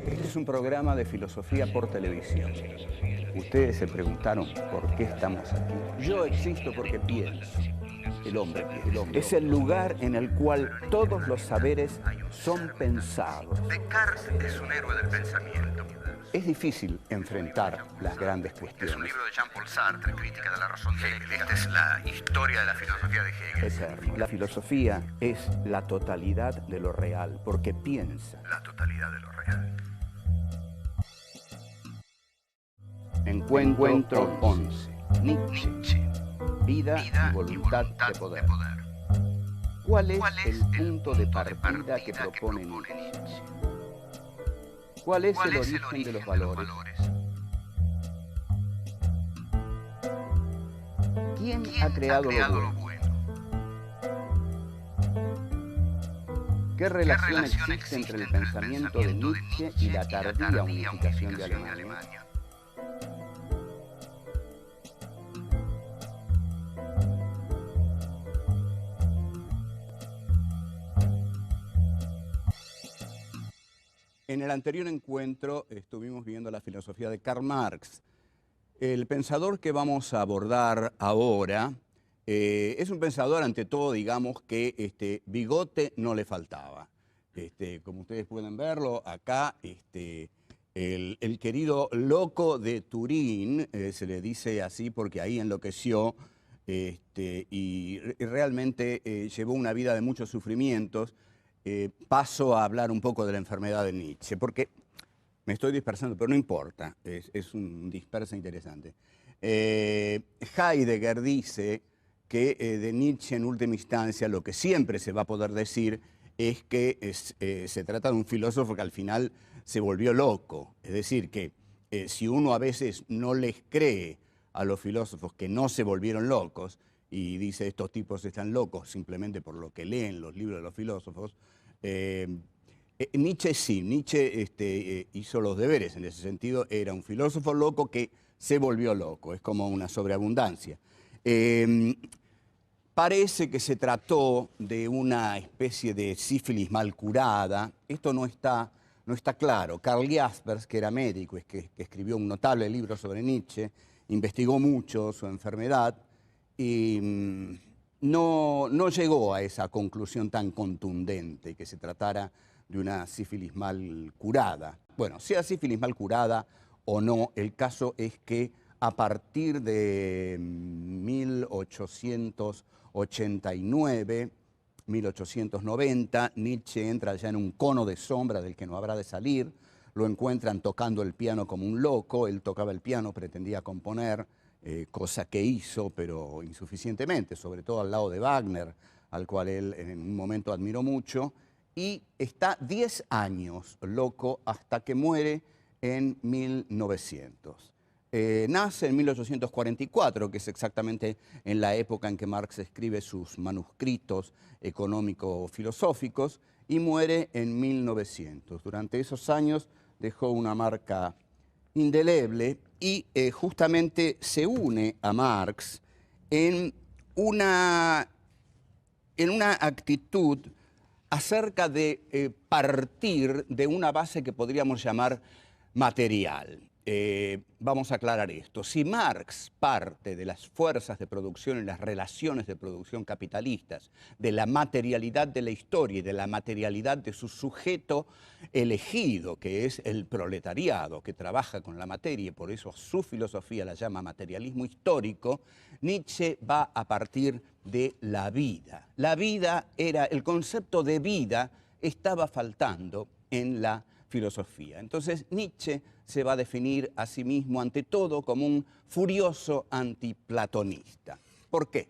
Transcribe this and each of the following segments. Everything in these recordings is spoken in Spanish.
Este es un programa de filosofía por televisión. Ustedes se preguntaron por qué estamos aquí. Yo existo porque pienso. El hombre piensa. Es el lugar en el cual todos los saberes son pensados. Descartes es un héroe del pensamiento. Es difícil enfrentar las grandes Es un cuestiones. libro de Jean-Paul Sartre, Crítica de la razón de Hegel. Esta es la historia de la filosofía de Hegel. Eterno. La filosofía es la totalidad de lo real, porque piensa. La totalidad de lo real. Encuentro 11. Nietzsche. Vida y voluntad de poder. ¿Cuál es el punto de partida que propone Nietzsche? ¿Cuál es el origen de los valores? ¿Quién ha creado lo bueno? ¿Qué relación existe entre el pensamiento de Nietzsche y la tardía unificación de Alemania? En el anterior encuentro estuvimos viendo la filosofía de Karl Marx. El pensador que vamos a abordar ahora es un pensador, ante todo, digamos, que bigote no le faltaba. Como ustedes pueden verlo, acá el querido loco de Turín, se le dice así porque ahí enloqueció y realmente llevó una vida de muchos sufrimientos. Paso a hablar un poco de la enfermedad de Nietzsche, porque me estoy dispersando, pero no importa, es un dispersa interesante. Heidegger dice que de Nietzsche en última instancia lo que siempre se va a poder decir es que se trata de un filósofo que al final se volvió loco. Es decir, que si uno a veces no les cree a los filósofos que no se volvieron locos y dice estos tipos están locos simplemente por lo que leen los libros de los filósofos, Nietzsche sí, Nietzsche hizo los deberes en ese sentido, era un filósofo loco que se volvió loco, es como una sobreabundancia. Parece que se trató de una especie de sífilis mal curada, esto no está claro. Karl Jaspers, que era médico, que escribió un notable libro sobre Nietzsche, investigó mucho su enfermedad y no llegó a esa conclusión tan contundente, que se tratara de una sífilis mal curada. Bueno, sea sífilis mal curada o no, el caso es que a partir de 1889, 1890, Nietzsche entra ya en un cono de sombra del que no habrá de salir. Lo encuentran tocando el piano como un loco, él tocaba el piano, pretendía componer, cosa que hizo, pero insuficientemente, sobre todo al lado de Wagner, al cual él en un momento admiró mucho, y está 10 años loco hasta que muere en 1900. Nace en 1844, que es exactamente en la época en que Marx escribe sus manuscritos económico-filosóficos, y muere en 1900. Durante esos años dejó una marca indeleble y justamente se une a Marx en una actitud acerca de partir de una base que podríamos llamar material. Vamos a aclarar esto. Si Marx parte de las fuerzas de producción y las relaciones de producción capitalistas, de la materialidad de la historia y de la materialidad de su sujeto elegido, que es el proletariado, que trabaja con la materia y por eso su filosofía la llama materialismo histórico, Nietzsche va a partir de la vida. La vida era, el concepto de vida estaba faltando en la filosofía. Entonces Nietzsche se va a definir a sí mismo ante todo como un furioso antiplatonista. ¿Por qué?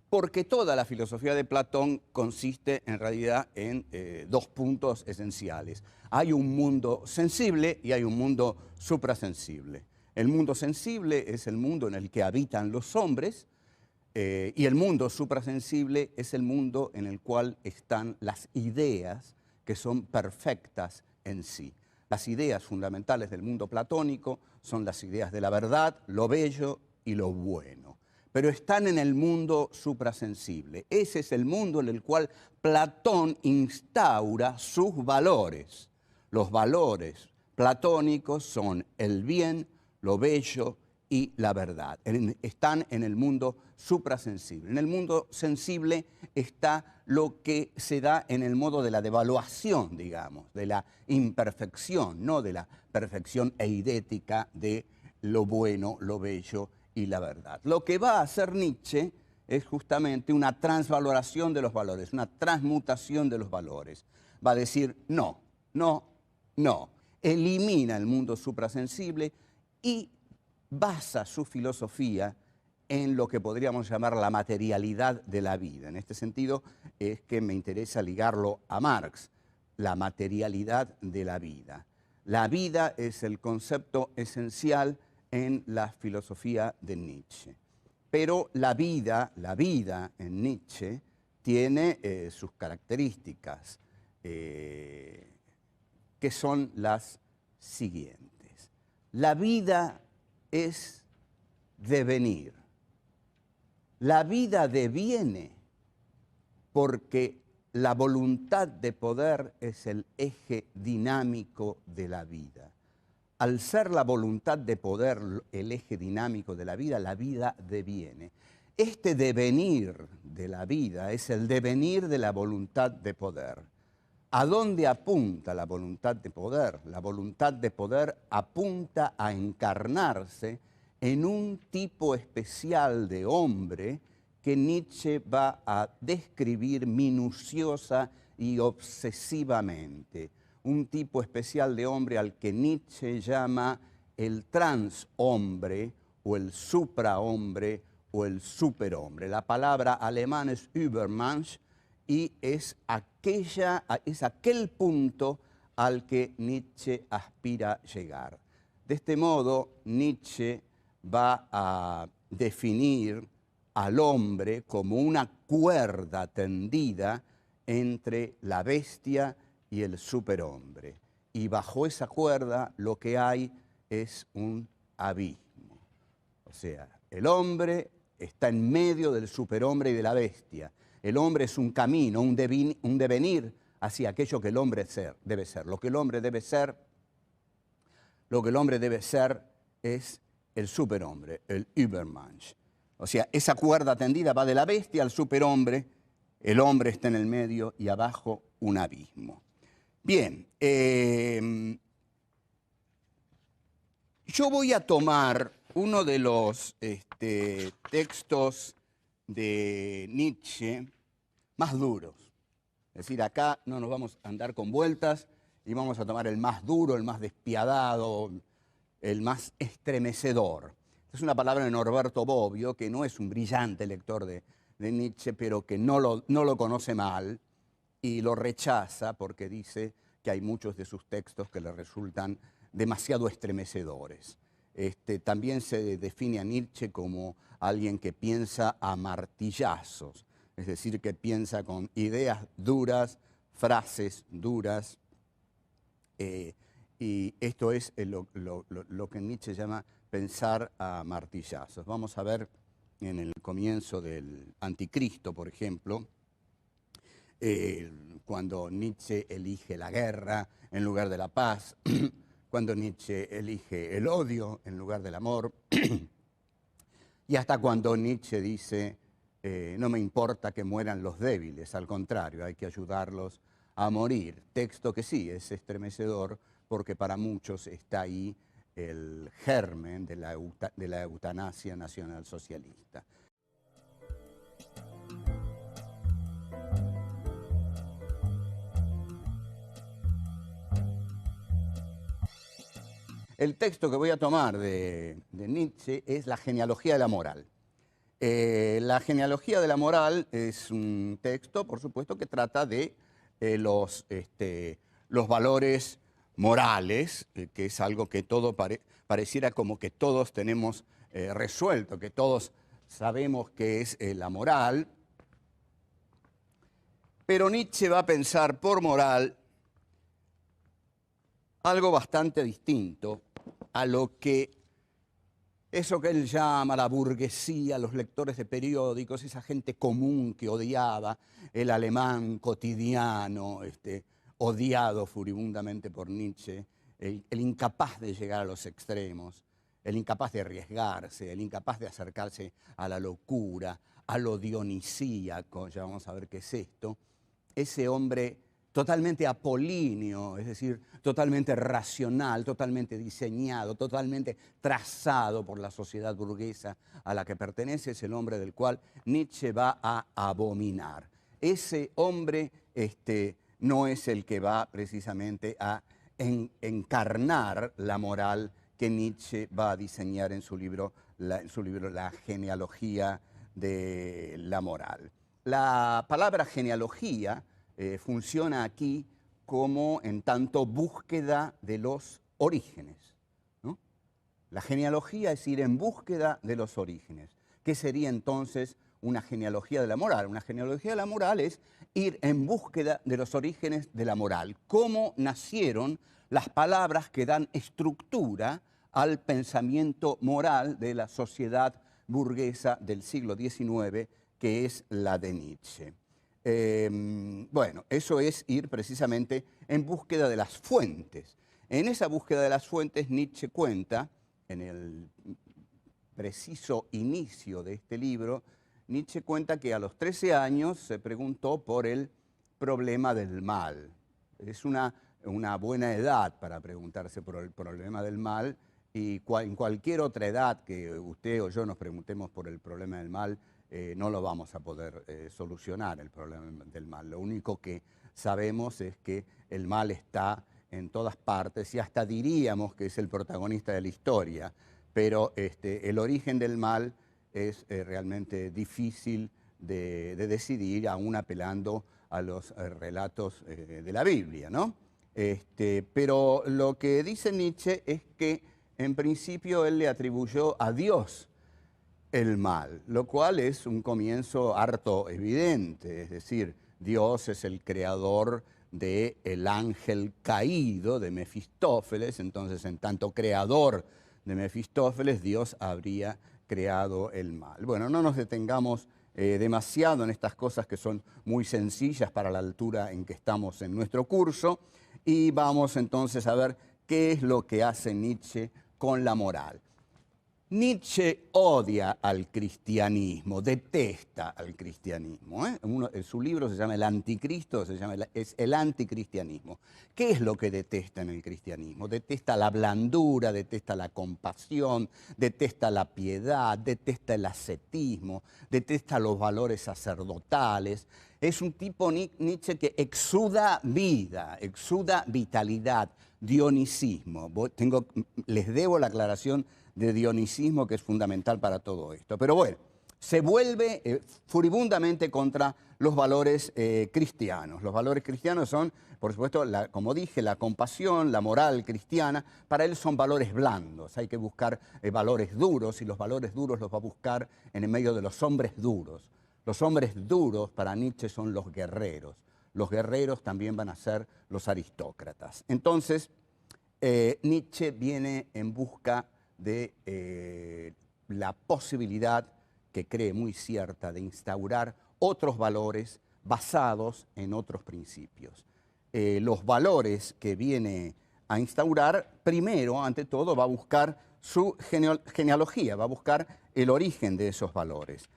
Porque toda la filosofía de Platón consiste en realidad en dos puntos esenciales. Hay un mundo sensible y hay un mundo suprasensible. El mundo sensible es el mundo en el que habitan los hombres y el mundo suprasensible es el mundo en el cual están las ideas que son perfectas en sí. Las ideas fundamentales del mundo platónico son las ideas de la verdad, lo bello y lo bueno. Pero están en el mundo suprasensible. Ese es el mundo en el cual Platón instaura sus valores. Los valores platónicos son el bien, lo bello y la verdad. Están en el mundo suprasensible. En el mundo sensible está lo que se da en el modo de la devaluación, digamos, de la imperfección, no de la perfección eidética de lo bueno, lo bello y la verdad. Lo que va a hacer Nietzsche es justamente una transvaloración de los valores, una transmutación de los valores. Va a decir no, no, no. Elimina el mundo suprasensible y basa su filosofía en lo que podríamos llamar la materialidad de la vida. En este sentido es que me interesa ligarlo a Marx, la materialidad de la vida. La vida es el concepto esencial en la filosofía de Nietzsche. Pero la vida en Nietzsche tiene sus características, que son las siguientes. La vida es devenir. La vida deviene porque la voluntad de poder es el eje dinámico de la vida. Al ser la voluntad de poder el eje dinámico de la vida deviene. Este devenir de la vida es el devenir de la voluntad de poder. ¿A dónde apunta la voluntad de poder? La voluntad de poder apunta a encarnarse en un tipo especial de hombre que Nietzsche va a describir minuciosa y obsesivamente. Un tipo especial de hombre al que Nietzsche llama el transhombre o el suprahombre o el superhombre. La palabra alemana es Übermensch y es aquel punto al que Nietzsche aspira llegar. De este modo, Nietzsche va a definir al hombre como una cuerda tendida entre la bestia y el superhombre. Y bajo esa cuerda lo que hay es un abismo. O sea, el hombre está en medio del superhombre y de la bestia. El hombre es un camino, un devenir hacia aquello que el hombre debe ser. Lo que el hombre debe ser es el superhombre, el Übermensch. O sea, esa cuerda tendida va de la bestia al superhombre, el hombre está en el medio y abajo un abismo. Bien, yo voy a tomar uno de los textos de Nietzsche más duros. Es decir, acá no nos vamos a andar con vueltas y vamos a tomar el más duro, el más despiadado, el más estremecedor. Es una palabra de Norberto Bobbio, que no es un brillante lector de Nietzsche, pero que no lo conoce mal y lo rechaza porque dice que hay muchos de sus textos que le resultan demasiado estremecedores. También se define a Nietzsche como alguien que piensa a martillazos, es decir, que piensa con ideas duras, frases duras, y esto es lo que Nietzsche llama pensar a martillazos. Vamos a ver en el comienzo del Anticristo, por ejemplo, cuando Nietzsche elige la guerra en lugar de la paz, cuando Nietzsche elige el odio en lugar del amor, y hasta cuando Nietzsche dice, no me importa que mueran los débiles, al contrario, hay que ayudarlos a morir. Texto que sí es estremecedor porque para muchos está ahí el germen de la eutanasia nacionalsocialista. El texto que voy a tomar de Nietzsche es La genealogía de la moral. La genealogía de la moral es un texto, por supuesto, que trata de los valores morales, que es algo que pareciera como que todos tenemos resuelto, que todos sabemos qué es la moral. Pero Nietzsche va a pensar por moral algo bastante distinto a lo que eso que él llama la burguesía, los lectores de periódicos, esa gente común que odiaba el alemán cotidiano, odiado furibundamente por Nietzsche, el incapaz de llegar a los extremos, el incapaz de arriesgarse, el incapaz de acercarse a la locura, a lo dionisíaco, ya vamos a ver qué es esto, ese hombre totalmente apolíneo, es decir, totalmente racional, totalmente diseñado, totalmente trazado por la sociedad burguesa a la que pertenece, es el hombre del cual Nietzsche va a abominar. Ese hombre no es el que va precisamente a encarnar la moral que Nietzsche va a diseñar en su libro La genealogía de la moral. La palabra genealogía funciona aquí como en tanto búsqueda de los orígenes, ¿no? La genealogía es ir en búsqueda de los orígenes. ¿Qué sería entonces una genealogía de la moral? Una genealogía de la moral es ir en búsqueda de los orígenes de la moral. ¿Cómo nacieron las palabras que dan estructura al pensamiento moral de la sociedad burguesa del siglo XIX, que es la de Nietzsche? Bueno, eso es ir precisamente en búsqueda de las fuentes. En esa búsqueda de las fuentes, Nietzsche cuenta, en el preciso inicio de este libro, Nietzsche cuenta que a los 13 años se preguntó por el problema del mal. Es una buena edad para preguntarse por el problema del mal, y en cualquier otra edad que usted o yo nos preguntemos por el problema del mal, no lo vamos a poder solucionar, el problema del mal. Lo único que sabemos es que el mal está en todas partes y hasta diríamos que es el protagonista de la historia, pero el origen del mal es realmente difícil de decidir, aún apelando a los relatos de la Biblia, ¿no? Pero lo que dice Nietzsche es que en principio él le atribuyó a Dios el mal, lo cual es un comienzo harto evidente, es decir, Dios es el creador del ángel caído de Mefistófeles, entonces en tanto creador de Mefistófeles, Dios habría creado el mal. Bueno, no nos detengamos demasiado en estas cosas que son muy sencillas para la altura en que estamos en nuestro curso, y vamos entonces a ver qué es lo que hace Nietzsche con la moral. Nietzsche odia al cristianismo, detesta al cristianismo. Su libro se llama El Anticristo, es el anticristianismo. ¿Qué es lo que detesta en el cristianismo? Detesta la blandura, detesta la compasión, detesta la piedad, detesta el ascetismo, detesta los valores sacerdotales. Es un tipo Nietzsche que exuda vida, exuda vitalidad, dionisismo. Les debo la aclaración de dionisismo, que es fundamental para todo esto. Pero bueno, se vuelve furibundamente contra los valores cristianos. Los valores cristianos son, por supuesto, como dije, la compasión, la moral cristiana. Para él son valores blandos. Hay que buscar valores duros, y los valores duros los va a buscar en el medio de los hombres duros. Los hombres duros para Nietzsche son los guerreros. Los guerreros también van a ser los aristócratas. Entonces, Nietzsche viene en busca de la posibilidad, que cree muy cierta, de instaurar otros valores basados en otros principios. Los valores que viene a instaurar, primero, ante todo, va a buscar su genealogía, va a buscar el origen de esos valores.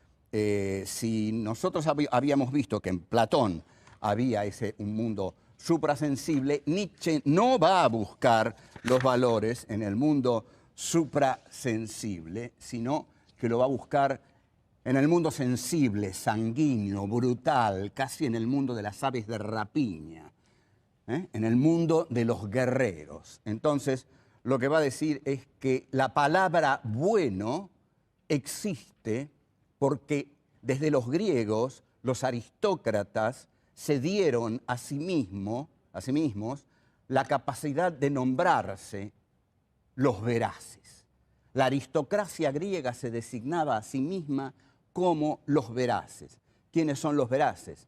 Si nosotros habíamos visto que en Platón había un mundo suprasensible, Nietzsche no va a buscar los valores en el mundo suprasensible, sino que lo va a buscar en el mundo sensible, sanguíneo, brutal, casi en el mundo de las aves de rapiña, en el mundo de los guerreros. Entonces, lo que va a decir es que la palabra bueno existe porque desde los griegos los aristócratas se dieron a sí mismos la capacidad de nombrarse los veraces. La aristocracia griega se designaba a sí misma como los veraces. ¿Quiénes son los veraces?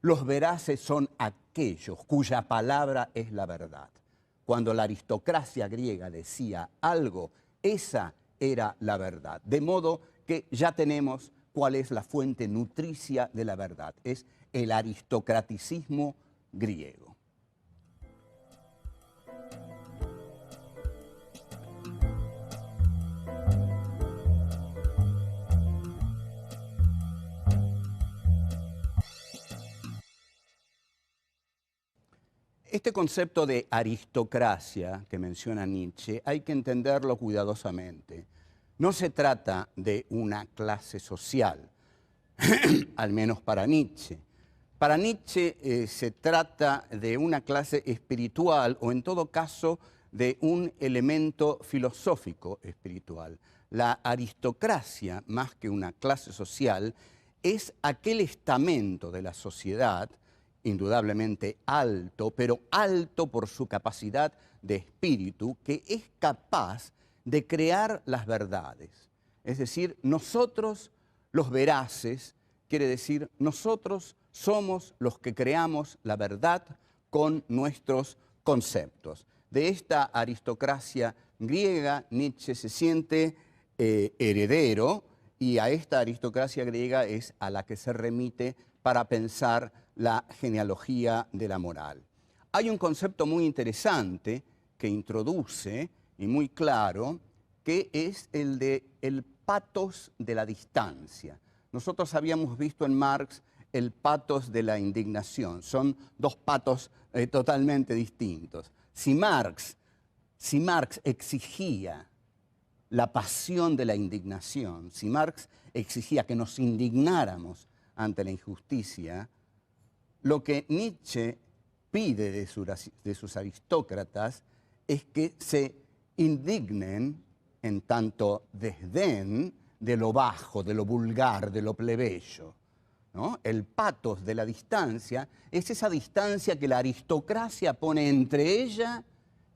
Los veraces son aquellos cuya palabra es la verdad. Cuando la aristocracia griega decía algo, esa era la verdad. De modo que ya tenemos cuál es la fuente nutricia de la verdad. Es el aristocraticismo griego. Este concepto de aristocracia que menciona Nietzsche hay que entenderlo cuidadosamente. No se trata de una clase social, al menos para Nietzsche. Para Nietzsche se trata de una clase espiritual o en todo caso de un elemento filosófico espiritual. La aristocracia, más que una clase social, es aquel estamento de la sociedad, indudablemente alto, pero alto por su capacidad de espíritu, que es capaz de crear las verdades. Es decir, nosotros los veraces, quiere decir, nosotros somos los que creamos la verdad con nuestros conceptos. De esta aristocracia griega, Nietzsche se siente heredero, y a esta aristocracia griega es a la que se remite para pensar la genealogía de la moral. Hay un concepto muy interesante que introduce y muy claro, que es el de el patos de la distancia. Nosotros habíamos visto en Marx el patos de la indignación. Son dos patos totalmente distintos. Si Marx exigía la pasión de la indignación, si Marx exigía que nos indignáramos ante la injusticia, lo que Nietzsche pide de sus aristócratas es que se indignen en tanto desdén de lo bajo, de lo vulgar, de lo plebeyo, ¿no? El patos de la distancia es esa distancia que la aristocracia pone entre ella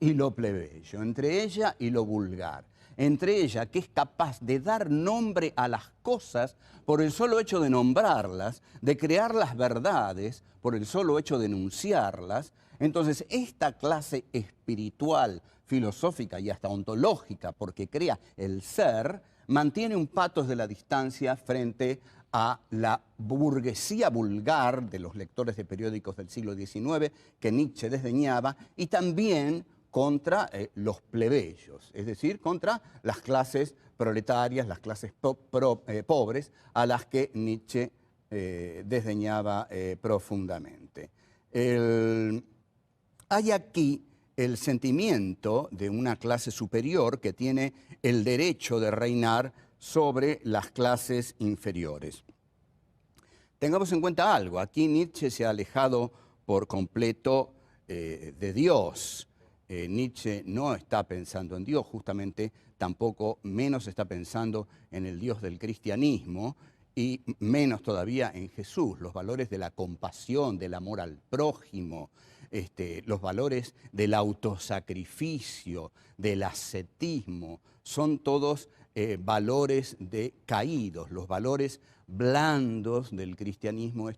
y lo plebeyo, entre ella y lo vulgar, entre ella que es capaz de dar nombre a las cosas por el solo hecho de nombrarlas, de crear las verdades por el solo hecho de enunciarlas. Entonces, esta clase espiritual, filosófica y hasta ontológica, porque crea el ser, mantiene un patos de la distancia frente a la burguesía vulgar de los lectores de periódicos del siglo XIX que Nietzsche desdeñaba, y también contra los plebeyos, es decir, contra las clases proletarias, las clases pobres, a las que Nietzsche desdeñaba profundamente. Hay aquí el sentimiento de una clase superior que tiene el derecho de reinar sobre las clases inferiores. Tengamos en cuenta algo, aquí Nietzsche se ha alejado por completo de Dios. Nietzsche no está pensando en Dios, justamente tampoco menos está pensando en el Dios del cristianismo y menos todavía en Jesús. Los valores de la compasión, del amor al prójimo, los valores del autosacrificio, del ascetismo, son todos valores caídos, los valores blandos del cristianismo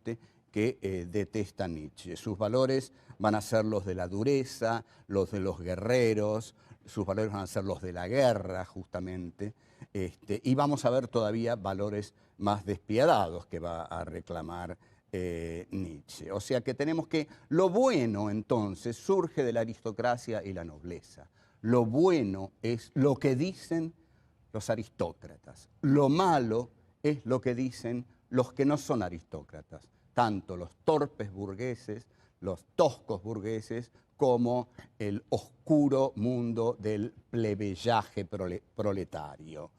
que detesta Nietzsche. Sus valores van a ser los de la dureza, los de los guerreros, sus valores van a ser los de la guerra, justamente, y vamos a ver todavía valores más despiadados que va a reclamar Nietzsche. O sea que tenemos que lo bueno entonces surge de la aristocracia y la nobleza. Lo bueno es lo que dicen los aristócratas. Lo malo es lo que dicen los que no son aristócratas, tanto los torpes burgueses, los toscos burgueses, como el oscuro mundo del plebeyaje proletario.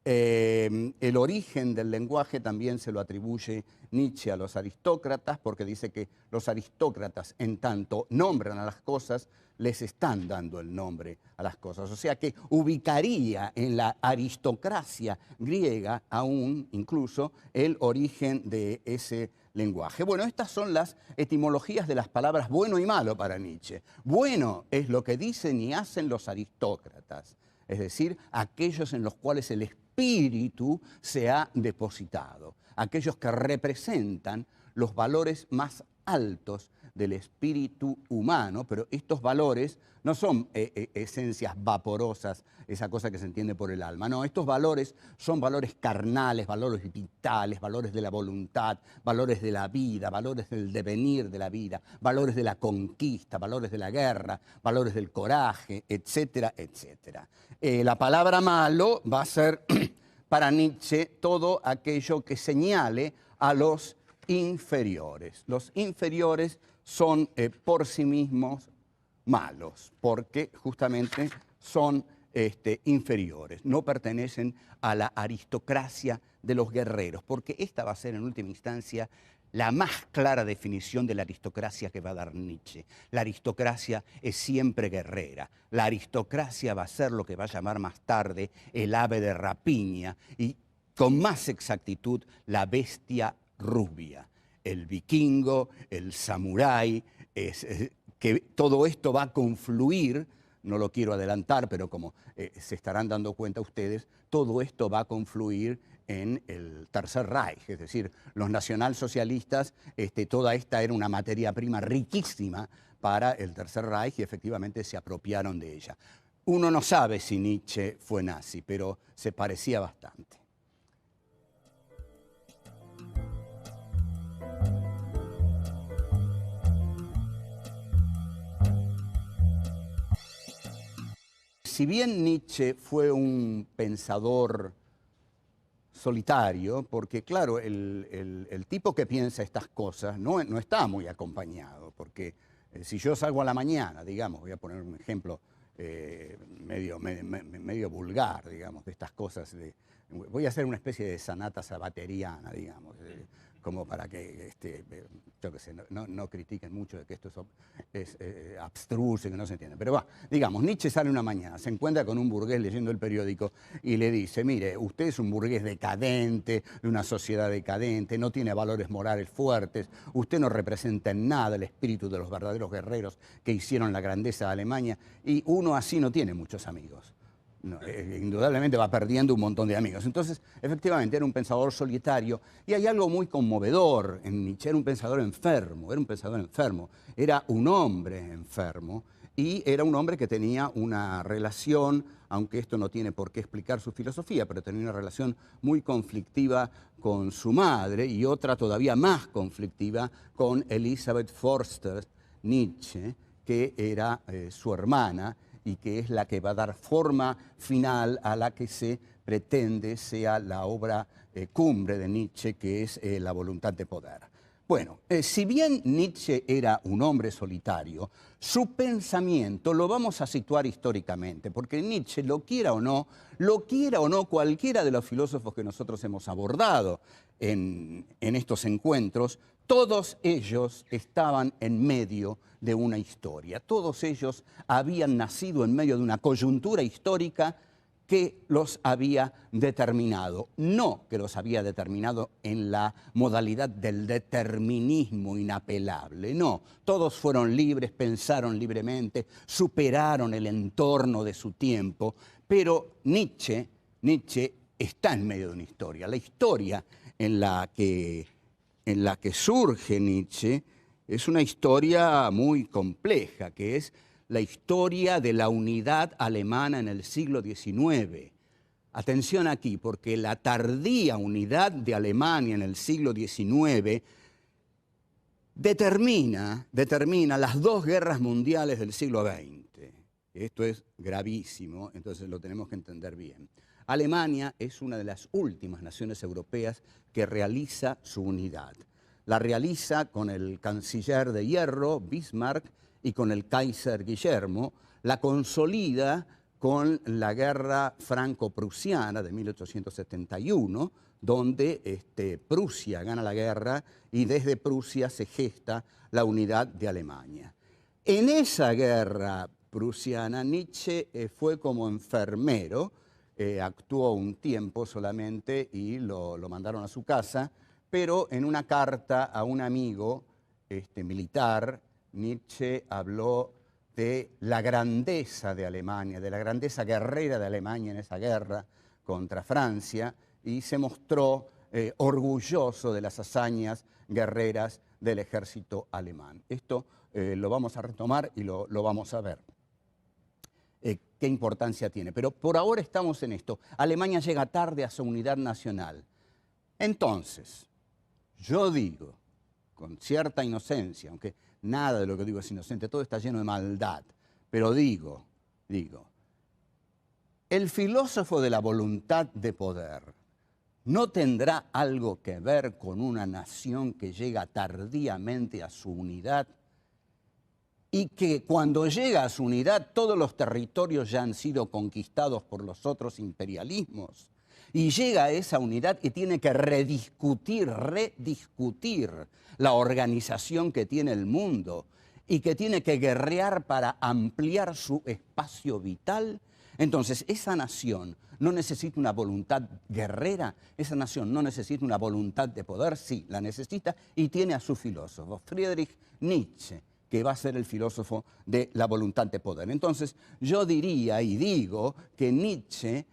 El origen del lenguaje también se lo atribuye Nietzsche a los aristócratas, porque dice que los aristócratas, en tanto nombran a las cosas, les están dando el nombre a las cosas. O sea que ubicaría en la aristocracia griega aún incluso el origen de ese lenguaje. Bueno, estas son las etimologías de las palabras bueno y malo para Nietzsche. Bueno es lo que dicen y hacen los aristócratas, es decir, aquellos en los cuales el espíritu se ha depositado, aquellos que representan los valores más altos del espíritu humano, pero estos valores no son esencias vaporosas, esa cosa que se entiende por el alma. No, estos valores son valores carnales, valores vitales, valores de la voluntad, valores de la vida, valores del devenir de la vida, valores de la conquista, valores de la guerra, valores del coraje, etcétera, etcétera. La palabra malo va a ser para Nietzsche todo aquello que señale a los inferiores. Los inferiores son por sí mismos malos, porque justamente son inferiores, no pertenecen a la aristocracia de los guerreros, porque esta va a ser en última instancia la más clara definición de la aristocracia que va a dar Nietzsche. La aristocracia es siempre guerrera. La aristocracia va a ser lo que va a llamar más tarde el ave de rapiña y con más exactitud la bestia rubia. El vikingo, el samurái, que todo esto va a confluir, no lo quiero adelantar, pero como se estarán dando cuenta ustedes, todo esto va a confluir en el Tercer Reich, es decir, los nacionalsocialistas, toda esta era una materia prima riquísima para el Tercer Reich y efectivamente se apropiaron de ella. Uno no sabe si Nietzsche fue nazi, pero se parecía bastante. Si bien Nietzsche fue un pensador solitario, porque claro, el tipo que piensa estas cosas no está muy acompañado, porque si yo salgo a la mañana, digamos, voy a poner un ejemplo medio vulgar, digamos, de estas cosas, voy a hacer una especie de sanata sabateriana, digamos, como para que, yo qué sé, no critiquen mucho de que esto es abstruso y que no se entiende. Pero va, digamos, Nietzsche sale una mañana, se encuentra con un burgués leyendo el periódico y le dice, mire, usted es un burgués decadente, de una sociedad decadente, no tiene valores morales fuertes, usted no representa en nada el espíritu de los verdaderos guerreros que hicieron la grandeza de Alemania, y uno así no tiene muchos amigos. No, indudablemente va perdiendo un montón de amigos. Entonces, efectivamente, era un pensador solitario y hay algo muy conmovedor en Nietzsche. Era un pensador enfermo, era un hombre enfermo y era un hombre que tenía una relación, aunque esto no tiene por qué explicar su filosofía, pero tenía una relación muy conflictiva con su madre y otra todavía más conflictiva con Elisabeth Förster Nietzsche, que era su hermana, y que es la que va a dar forma final a la que se pretende sea la obra cumbre de Nietzsche, que es La voluntad de poder. Bueno, si bien Nietzsche era un hombre solitario, su pensamiento lo vamos a situar históricamente, porque Nietzsche, lo quiera o no cualquiera de los filósofos que nosotros hemos abordado en estos encuentros, todos ellos estaban en medio de una historia. Todos ellos habían nacido en medio de una coyuntura histórica que los había determinado. No que los había determinado en la modalidad del determinismo inapelable. No, todos fueron libres, pensaron libremente, superaron el entorno de su tiempo. Pero Nietzsche está en medio de una historia. La historia en la que surge Nietzsche es una historia muy compleja, que es la historia de la unidad alemana en el siglo XIX. Atención aquí, porque la tardía unidad de Alemania en el siglo XIX determina las dos guerras mundiales del siglo XX. Esto es gravísimo, entonces lo tenemos que entender bien. Alemania es una de las últimas naciones europeas que realiza su unidad. La realiza con el canciller de hierro, Bismarck, y con el Kaiser Guillermo, la consolida con la guerra franco-prusiana de 1871, donde Prusia gana la guerra y desde Prusia se gesta la unidad de Alemania. En esa guerra prusiana, Nietzsche fue como enfermero, actuó un tiempo solamente y lo mandaron a su casa, pero en una carta a un amigo militar, Nietzsche habló de la grandeza de Alemania, de la grandeza guerrera de Alemania en esa guerra contra Francia, y se mostró orgulloso de las hazañas guerreras del ejército alemán. Esto lo vamos a retomar y lo vamos a ver. ¿Qué importancia tiene? Pero por ahora estamos en esto. Alemania llega tarde a su unidad nacional. Entonces, yo digo, con cierta inocencia, aunque nada de lo que digo es inocente, todo está lleno de maldad, pero digo, el filósofo de la voluntad de poder no tendrá algo que ver con una nación que llega tardíamente a su unidad. y que cuando llega a su unidad todos los territorios ya han sido conquistados por los otros imperialismos, y llega a esa unidad y tiene que rediscutir la organización que tiene el mundo y que tiene que guerrear para ampliar su espacio vital. Entonces, esa nación no necesita una voluntad guerrera, esa nación no necesita una voluntad de poder, sí, la necesita, y tiene a su filósofo, Friedrich Nietzsche, que va a ser el filósofo de la voluntad de poder. Entonces, yo diría y digo que Nietzsche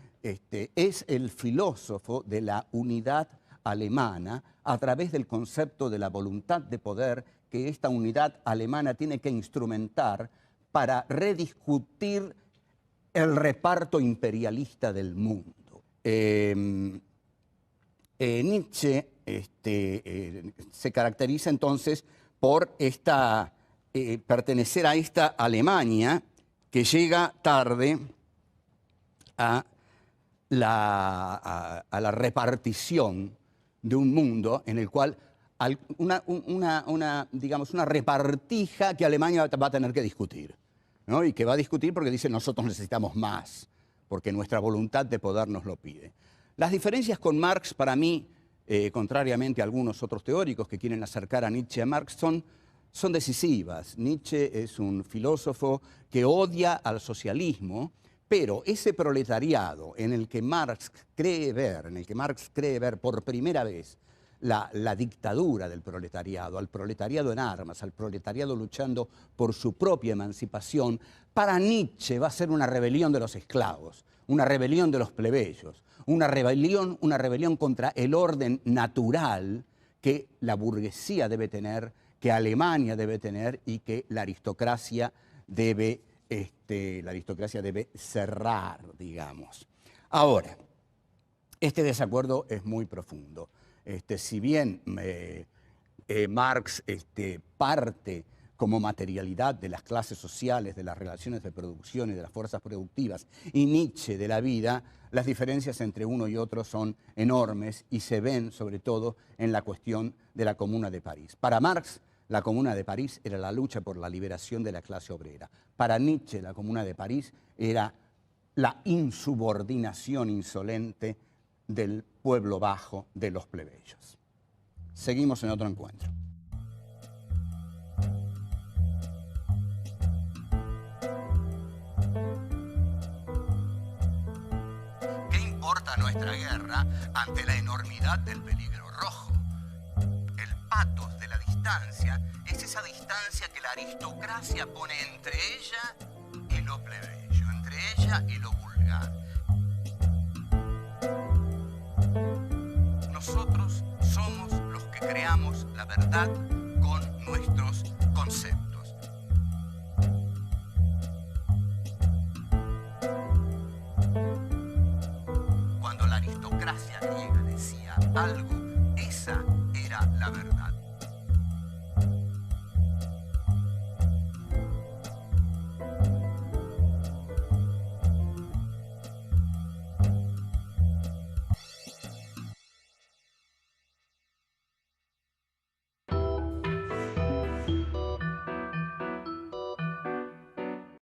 es el filósofo de la unidad alemana a través del concepto de la voluntad de poder que esta unidad alemana tiene que instrumentar para rediscutir el reparto imperialista del mundo. Nietzsche se caracteriza entonces por pertenecer a esta Alemania que llega tarde a la repartición de un mundo en el cual digamos, una repartija que Alemania va a tener que discutir, ¿no? Y que va a discutir porque dice nosotros necesitamos más, porque nuestra voluntad de poder nos lo pide. Las diferencias con Marx para mí, contrariamente a algunos otros teóricos que quieren acercar a Nietzsche a Marx, son decisivas. Nietzsche es un filósofo que odia al socialismo, pero ese proletariado en el que Marx cree ver por primera vez la dictadura del proletariado, al proletariado en armas, al proletariado luchando por su propia emancipación, para Nietzsche va a ser una rebelión de los esclavos, una rebelión de los plebeyos, una rebelión contra el orden natural que la burguesía debe tener, que Alemania debe tener y que la aristocracia debe cerrar, digamos. Ahora, este desacuerdo es muy profundo. Si bien Marx parte como materialidad de las clases sociales, de las relaciones de producción y de las fuerzas productivas, y Nietzsche de la vida, las diferencias entre uno y otro son enormes y se ven sobre todo en la cuestión de la Comuna de París. Para Marx, la Comuna de París era la lucha por la liberación de la clase obrera. Para Nietzsche, la Comuna de París era la insubordinación insolente del pueblo bajo, de los plebeyos. Seguimos en otro encuentro. ¿Qué importa nuestra guerra ante la enormidad del peligro rojo? El pathos de la distancia es esa distancia que la aristocracia pone entre ella y lo plebeyo, entre ella y lo vulgar. Nosotros somos los que creamos la verdad con nuestros conceptos. Cuando la aristocracia griega decía algo